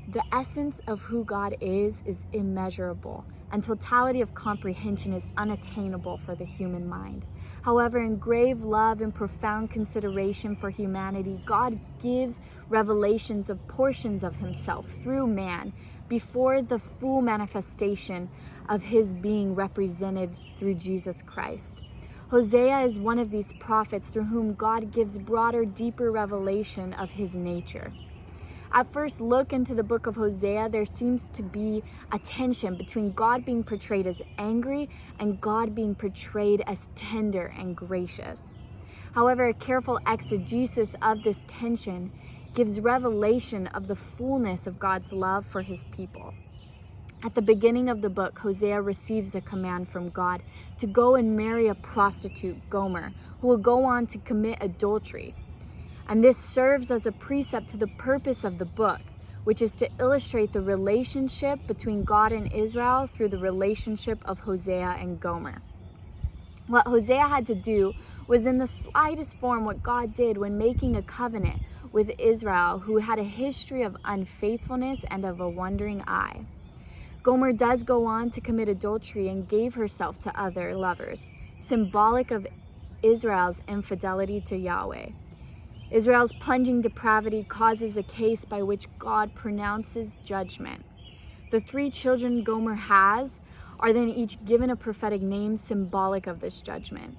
The essence of who God is immeasurable, and totality of comprehension is unattainable for the human mind. However, in grave love and profound consideration for humanity, God gives revelations of portions of himself through man before the full manifestation of his being represented through Jesus Christ. Hosea is one of these prophets through whom God gives broader, deeper revelation of his nature. At first look into the book of Hosea, there seems to be a tension between God being portrayed as angry and God being portrayed as tender and gracious. However, a careful exegesis of this tension gives revelation of the fullness of God's love for his people. At the beginning of the book, Hosea receives a command from God to go and marry a prostitute, Gomer, who will go on to commit adultery. And this serves as a precept to the purpose of the book, which is to illustrate the relationship between God and Israel through the relationship of Hosea and Gomer. What Hosea had to do was in the slightest form what God did when making a covenant with Israel, who had a history of unfaithfulness and of a wandering eye. Gomer does go on to commit adultery and gave herself to other lovers, symbolic of Israel's infidelity to Yahweh. Israel's plunging depravity causes a case by which God pronounces judgment. The 3 children Gomer has are then each given a prophetic name symbolic of this judgment.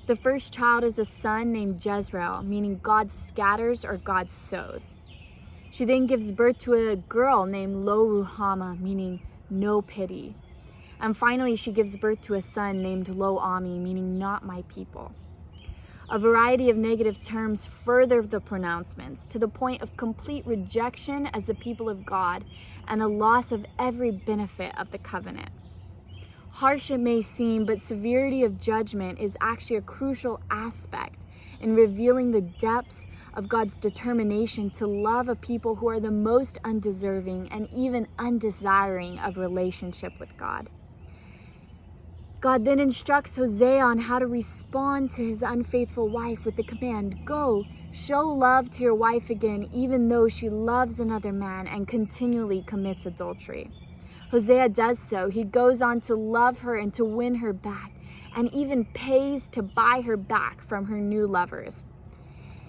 The first child is a son named Jezreel, meaning God scatters or God sows. She then gives birth to a girl named Lo Ruhama, meaning no pity. And finally, she gives birth to a son named Lo Ami, meaning not my people. A variety of negative terms further the pronouncements to the point of complete rejection as the people of God and a loss of every benefit of the covenant. Harsh it may seem, but severity of judgment is actually a crucial aspect in revealing the depths of God's determination to love a people who are the most undeserving and even undesiring of relationship with God. God then instructs Hosea on how to respond to his unfaithful wife with the command, "Go, show love to your wife again, even though she loves another man and continually commits adultery." Hosea does so. He goes on to love her and to win her back, and even pays to buy her back from her new lovers.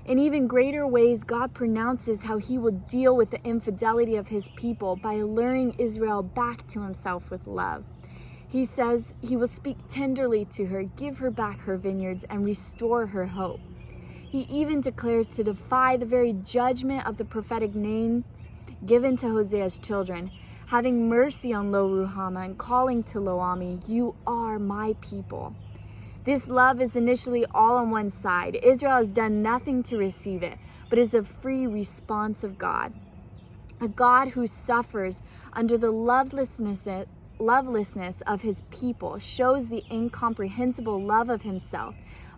In even greater ways, God pronounces how he will deal with the infidelity of his people by alluring Israel back to himself with love. He says he will speak tenderly to her, give her back her vineyards, and restore her hope. He even declares to defy the very judgment of the prophetic names given to Hosea's children, having mercy on Lo Ruhama and calling to Lo Ami, "You are my people." This love is initially all on one side. Israel has done nothing to receive it, but is a free response of God. A God who suffers under the lovelessness of his people shows the incomprehensible love of himself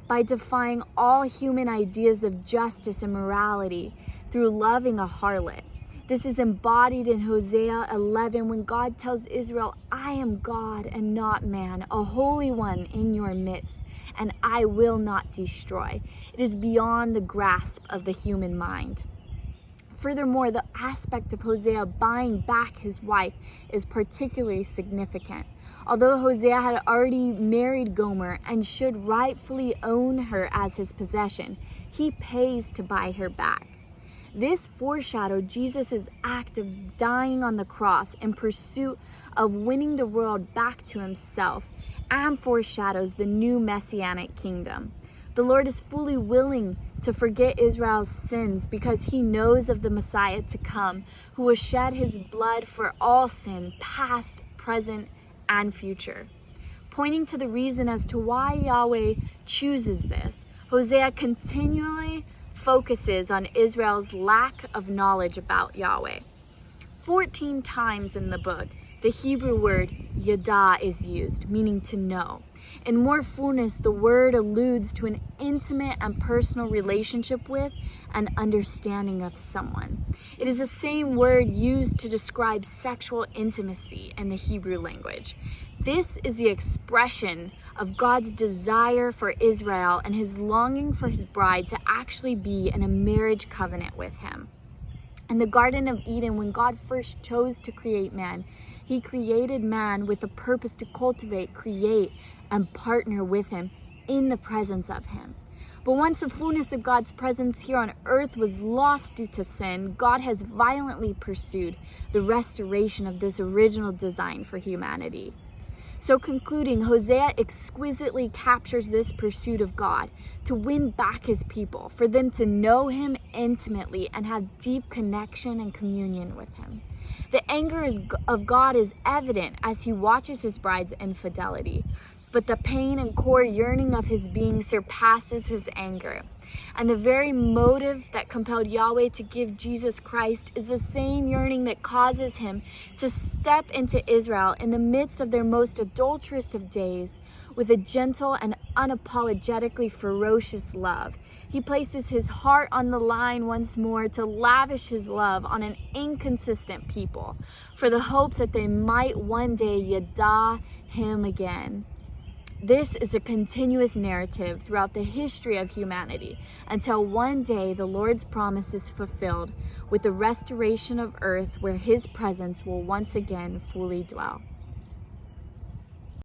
by defying all human ideas of justice and morality through loving a harlot. This is embodied in Hosea 11 when God tells Israel, "I am God and not man, a holy one in your midst, and I will not destroy." It is beyond the grasp of the human mind. Furthermore, the aspect of Hosea buying back his wife is particularly significant. Although Hosea had already married Gomer and should rightfully own her as his possession, he pays to buy her back. This foreshadowed Jesus' act of dying on the cross in pursuit of winning the world back to himself, and foreshadows the new messianic kingdom. The Lord is fully willing to forget Israel's sins because he knows of the Messiah to come, who will shed his blood for all sin, past, present, and future. Pointing to the reason as to why Yahweh chooses this, Hosea continually focuses on Israel's lack of knowledge about Yahweh. 14 times in the book, the Hebrew word yada is used, meaning to know. In more fullness, the word alludes to an intimate and personal relationship with and understanding of someone. It is the same word used to describe sexual intimacy in the Hebrew language. This is the expression of God's desire for Israel and his longing for his bride to actually be in a marriage covenant with him. In the Garden of Eden, when God first chose to create man, he created man with a purpose to cultivate, create, and partner with him in the presence of him. But once the fullness of God's presence here on earth was lost due to sin, God has violently pursued the restoration of this original design for humanity. So concluding, Hosea exquisitely captures this pursuit of God to win back his people, for them to know him intimately and have deep connection and communion with him. The anger of God is evident as he watches his bride's infidelity, but the pain and core yearning of his being surpasses his anger. And the very motive that compelled Yahweh to give Jesus Christ is the same yearning that causes him to step into Israel in the midst of their most adulterous of days with a gentle and unapologetically ferocious love. He places his heart on the line once more to lavish his love on an inconsistent people for the hope that they might one day yada him again. This is a continuous narrative throughout the history of humanity until one day the Lord's promise is fulfilled with the restoration of earth where his presence will once again fully dwell.